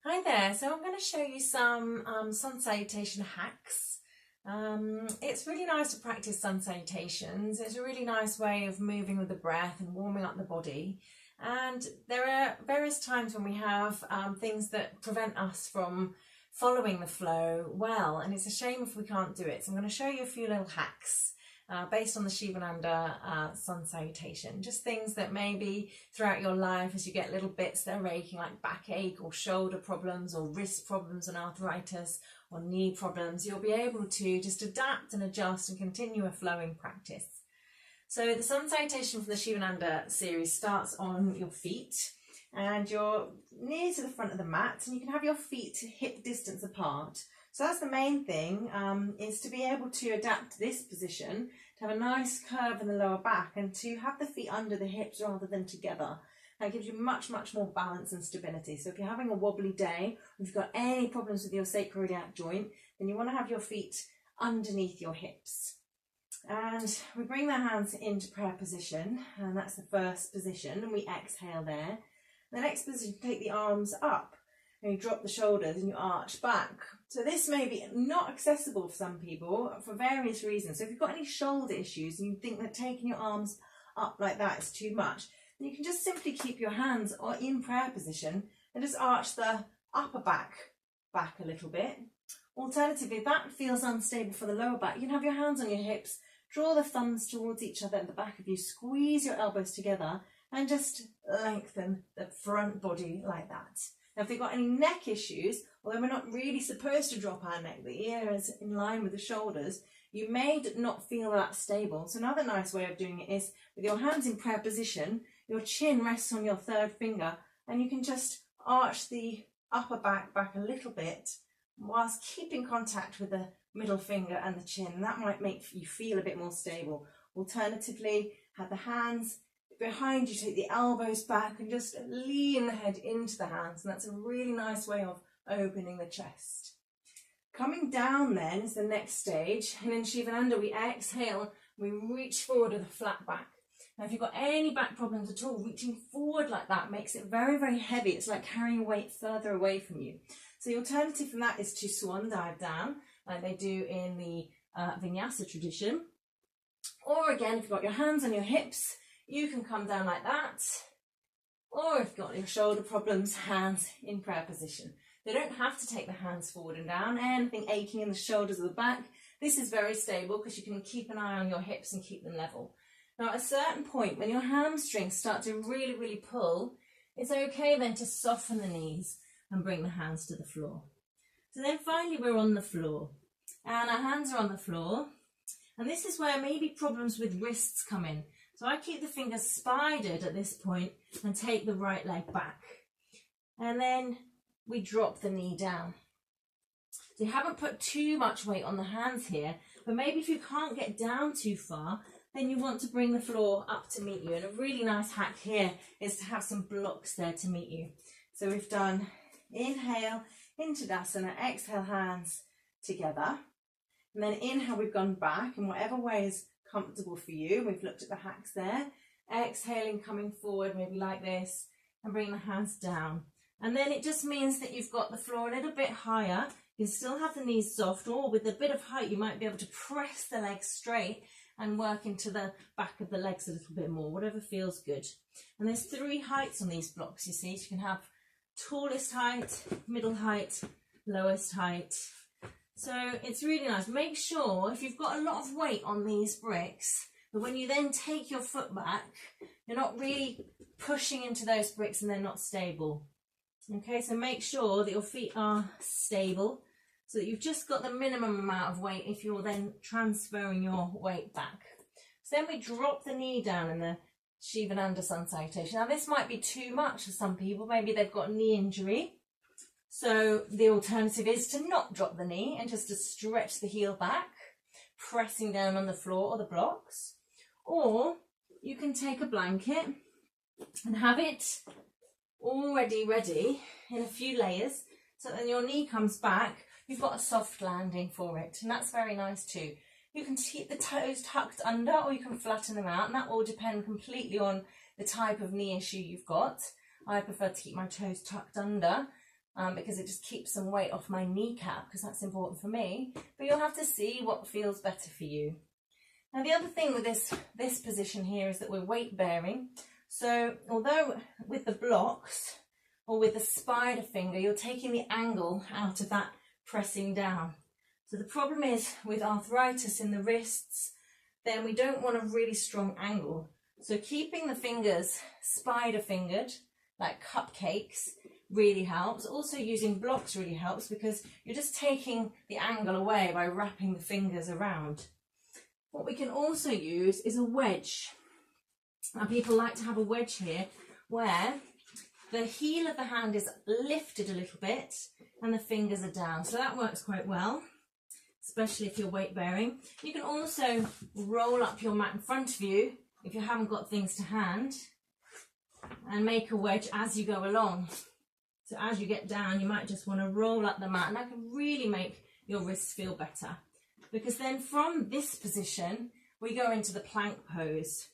Hi there, so I'm going to show you some sun salutation hacks. It's really nice to practice sun salutations. It's a really nice way of moving with the breath and warming up the body. And there are various times when we have things that prevent us from following the flow well, and it's a shame if we can't do it. So I'm going to show you a few little hacks based on the Shivananda sun salutation. Just things that maybe throughout your life, as you get little bits that are aching, like backache or shoulder problems or wrist problems and arthritis or knee problems, you'll be able to just adapt and adjust and continue a flowing practice. So the sun salutation for the Shivananda series starts on your feet, and you're near to the front of the mat, and you can have your feet hip distance apart. So that's the main thing, is to be able to adapt this position, to have a nice curve in the lower back and to have the feet under the hips rather than together. That gives you much more balance and stability. So if you're having a wobbly day, or if you've got any problems with your sacroiliac joint, then you want to have your feet underneath your hips. And we bring the hands into prayer position, and that's the first position, and we exhale there. The next position, take the arms up, and you drop the shoulders and you arch back. So this may be not accessible for some people for various reasons. So if you've got any shoulder issues and you think that taking your arms up like that is too much, then you can just simply keep your hands in prayer position and just arch the upper back a little bit. Alternatively, if that feels unstable for the lower back, you can have your hands on your hips, draw the thumbs towards each other at the back of you, squeeze your elbows together and just lengthen the front body like that. Now, if you've got any neck issues, although we're not really supposed to drop our neck, the ear is in line with the shoulders, you may not feel that stable. So another nice way of doing it is with your hands in prayer position, your chin rests on your third finger, and you can just arch the upper back a little bit whilst keeping contact with the middle finger and the chin. And that might make you feel a bit more stable. Alternatively, have the hands behind you, take the elbows back and just lean the head into the hands, and that's a really nice way of opening the chest. Coming down then is the next stage, and in Shivananda we exhale, we reach forward with a flat back. Now if you've got any back problems at all, reaching forward like that makes it very heavy. It's like carrying a weight further away from you. So the alternative from that is to swan dive down, like they do in the Vinyasa tradition. Or again, if you've got your hands on your hips, you can come down like that, or if you've got your shoulder problems, hands in prayer position. They don't have to take the hands forward and down. Anything aching in the shoulders or the back, this is very stable because you can keep an eye on your hips and keep them level. Now at a certain point, when your hamstrings start to really pull, it's okay then to soften the knees and bring the hands to the floor. So then finally we're on the floor, and our hands are on the floor, and this is where maybe problems with wrists come in. So I keep the fingers spidered at this point and take the right leg back. And then we drop the knee down. So you haven't put too much weight on the hands here, but maybe if you can't get down too far, then you want to bring the floor up to meet you. And a really nice hack here is to have some blocks there to meet you. So we've done inhale into Tadasana, exhale hands together. And then inhale, we've gone back in whatever way is comfortable for you. We've looked at the hacks there. Exhaling, coming forward, maybe like this, and bring the hands down. And then it just means that you've got the floor a little bit higher. You can still have the knees soft, or with a bit of height, you might be able to press the legs straight and work into the back of the legs a little bit more, whatever feels good. And there's 3 heights on these blocks, you see. So you can have tallest height, middle height, lowest height. So it's really nice. Make sure if you've got a lot of weight on these bricks, that when you then take your foot back, you're not really pushing into those bricks and they're not stable. Okay, so make sure that your feet are stable so that you've just got the minimum amount of weight if you're then transferring your weight back. So then we drop the knee down in the Shivananda sun salutation. Now this might be too much for some people. Maybe they've got a knee injury. So the alternative is to not drop the knee and just to stretch the heel back, pressing down on the floor or the blocks. Or you can take a blanket and have it already ready in a few layers, so that when your knee comes back, you've got a soft landing for it. And that's very nice too. You can keep the toes tucked under, or you can flatten them out, and that will depend completely on the type of knee issue you've got. I prefer to keep my toes tucked under. because it just keeps some weight off my kneecap, because that's important for me. But you'll have to see what feels better for you. Now the other thing with this position here is that we're weight bearing. So although with the blocks or with the spider finger, you're taking the angle out of that pressing down. So the problem is with arthritis in the wrists, then we don't want a really strong angle. So keeping the fingers spider fingered, like cupcakes, really helps. Also using blocks really helps, because you're just taking the angle away by wrapping the fingers around. What we can also use is a wedge. Now people like to have a wedge here where the heel of the hand is lifted a little bit and the fingers are down. So that works quite well, especially if you're weight bearing. You can also roll up your mat in front of you if you haven't got things to hand, and make a wedge as you go along. So as you get down, you might just want to roll up the mat, and that can really make your wrists feel better. Because then from this position, we go into the plank pose.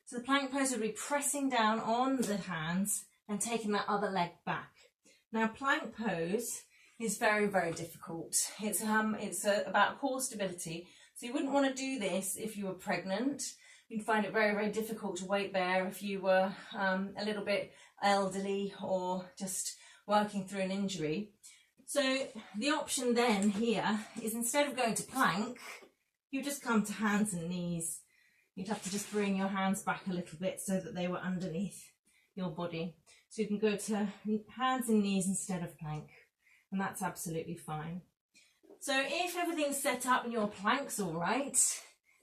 So the plank pose would be pressing down on the hands and taking that other leg back. Now plank pose is very, very difficult. It's about core stability. So you wouldn't want to do this if you were pregnant. You'd find it very, very difficult to weight bear if you were a little bit elderly or just working through an injury. So the option then here is, instead of going to plank, you just come to hands and knees. You'd have to just bring your hands back a little bit so that they were underneath your body. So you can go to hands and knees instead of plank, and that's absolutely fine. So if everything's set up and your plank's all right,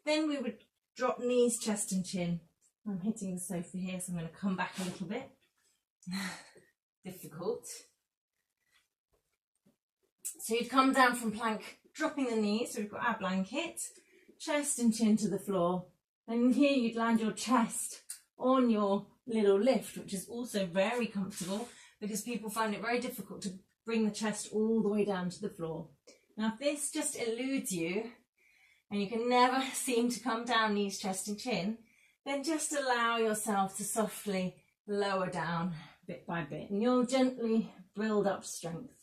then we would drop knees, chest and chin. I'm hitting the sofa here, so I'm going to come back a little bit. Difficult. So you'd come down from plank, dropping the knees, so we've got our blanket, chest and chin to the floor. And here you'd land your chest on your little lift, which is also very comfortable, because people find it very difficult to bring the chest all the way down to the floor. Now if this just eludes you, and you can never seem to come down knees, chest and chin, then just allow yourself to softly lower down bit by bit, and you'll gently build up strength.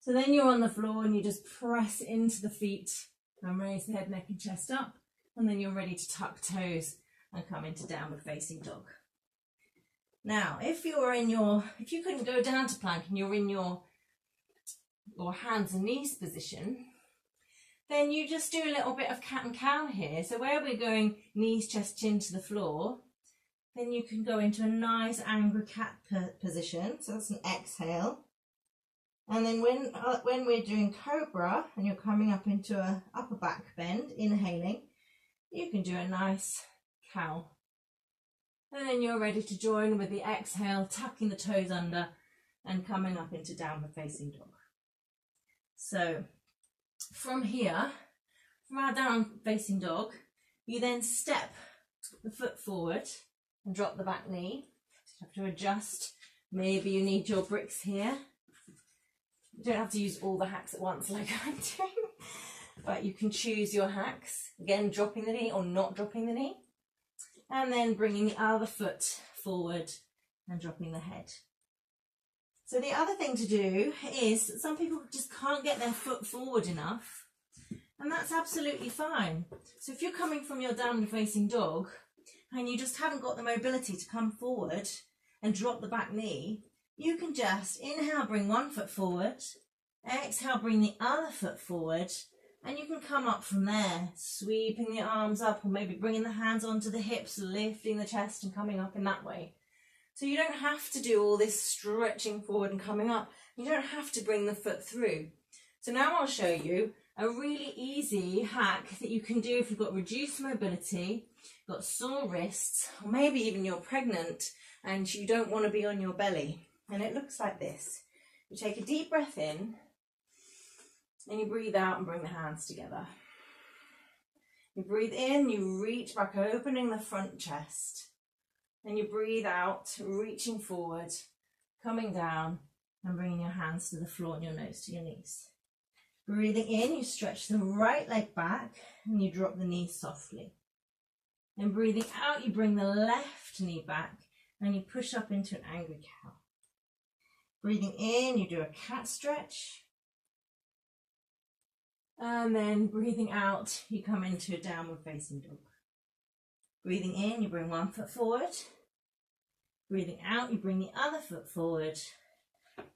So then you're on the floor and you just press into the feet and raise the head, neck and chest up, and then you're ready to tuck toes and come into downward facing dog. Now if you couldn't go down to plank and you're in your hands and knees position, then you just do a little bit of cat and cow here. So where we're going knees, chest, chin to the floor, then you can go into a nice angry cat position. So that's an exhale. And then when we're doing cobra and you're coming up into a upper back bend, inhaling, you can do a nice cow. And then you're ready to join with the exhale, tucking the toes under and coming up into downward facing dog. So from here, from our down facing dog, you then step the foot forward and drop the back knee. You have to adjust. Maybe you need your bricks here. You don't have to use all the hacks at once like I'm doing, but you can choose your hacks. Again, dropping the knee or not dropping the knee. And then bringing the other foot forward and dropping the head. So the other thing to do is, some people just can't get their foot forward enough, and that's absolutely fine. So if you're coming from your downward facing dog and you just haven't got the mobility to come forward and drop the back knee, you can just inhale, bring one foot forward, exhale, bring the other foot forward, and you can come up from there, sweeping the arms up, or maybe bringing the hands onto the hips, lifting the chest and coming up in that way. So you don't have to do all this stretching forward and coming up. You don't have to bring the foot through. So now I'll show you a really easy hack that you can do if you've got reduced mobility, got sore wrists, or maybe even you're pregnant and you don't want to be on your belly. And it looks like this. You take a deep breath in and you breathe out and bring the hands together. You breathe in, you reach back, opening the front chest. Then you breathe out, reaching forward, coming down and bringing your hands to the floor and your nose to your knees. Breathing in, you stretch the right leg back and you drop the knee softly. And breathing out, you bring the left knee back and you push up into an angry cow. Breathing in, you do a cat stretch. And then breathing out, you come into a downward facing dog. Breathing in, you bring one foot forward. Breathing out, you bring the other foot forward.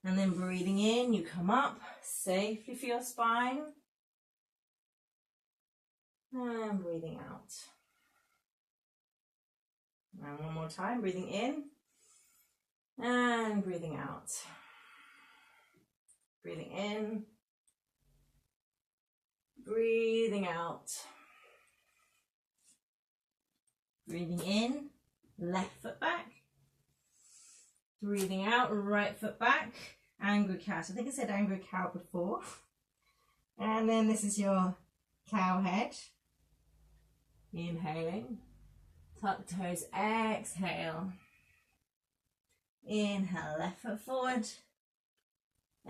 And then breathing in, you come up safely for your spine. And breathing out. And one more time, breathing in. And breathing out. Breathing in. Breathing out. Breathing in, left foot back. Breathing out, right foot back. Angry cat. I think I said angry cow before. And then this is your cow head. Inhaling. Tuck toes, exhale. Inhale, left foot forward.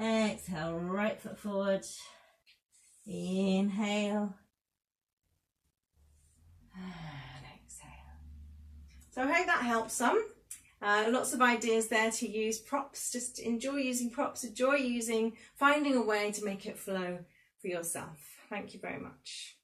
Exhale, right foot forward. Inhale. And exhale. So I hope that helps some. Lots of ideas there to use props. Just enjoy using props. Enjoy finding a way to make it flow for yourself. Thank you very much.